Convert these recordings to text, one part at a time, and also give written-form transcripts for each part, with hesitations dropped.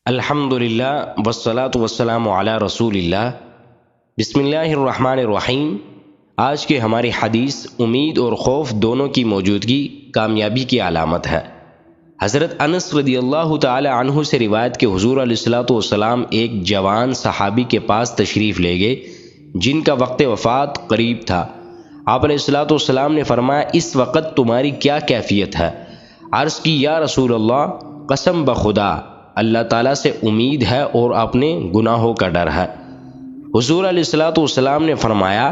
الحمدللہ والصلاة والسلام علی رسول اللہ۔ بسم اللہ الرحمن الرحیم۔ آج کی ہماری حدیث امید اور خوف دونوں کی موجودگی کامیابی کی علامت ہے۔ حضرت انس رضی اللہ تعالی عنہ سے روایت کہ حضور علیہ الصلوۃ والسلام ایک جوان صحابی کے پاس تشریف لے گئے جن کا وقت وفات قریب تھا۔ آپ علیہ الصلوۃ والسلام نے فرمایا، اس وقت تمہاری کیا کیفیت ہے؟ عرض کی، یا رسول اللہ، قسم بخدا اللہ تعالیٰ سے امید ہے اور اپنے گناہوں کا ڈر ہے۔ حضور علیہ الصلوۃ والسلام نے فرمایا،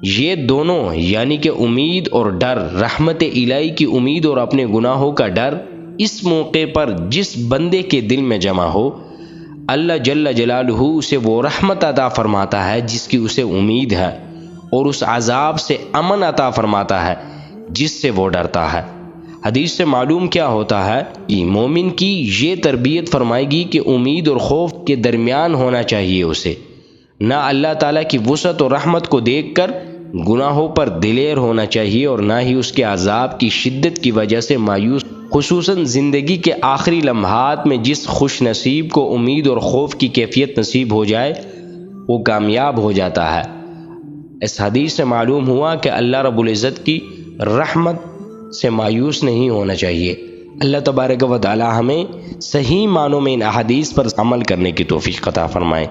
یہ دونوں یعنی کہ امید اور ڈر، رحمت الہی کی امید اور اپنے گناہوں کا ڈر اس موقع پر جس بندے کے دل میں جمع ہو، اللہ جل جلالہ اسے وہ رحمت عطا فرماتا ہے جس کی اسے امید ہے، اور اس عذاب سے امن عطا فرماتا ہے جس سے وہ ڈرتا ہے۔ حدیث سے معلوم کیا ہوتا ہے کہ مومن کی یہ تربیت فرمائے گی کہ امید اور خوف کے درمیان ہونا چاہیے اسے، نہ اللہ تعالیٰ کی وسعت اور رحمت کو دیکھ کر گناہوں پر دلیر ہونا چاہیے، اور نہ ہی اس کے عذاب کی شدت کی وجہ سے مایوس، خصوصاً زندگی کے آخری لمحات میں جس خوش نصیب کو امید اور خوف کی کیفیت نصیب ہو جائے وہ کامیاب ہو جاتا ہے۔ اس حدیث سے معلوم ہوا کہ اللہ رب العزت کی رحمت سے مایوس نہیں ہونا چاہیے۔ اللہ تبارک و تعالی ہمیں صحیح معنوں میں ان احادیث پر عمل کرنے کی توفیق عطا فرمائے۔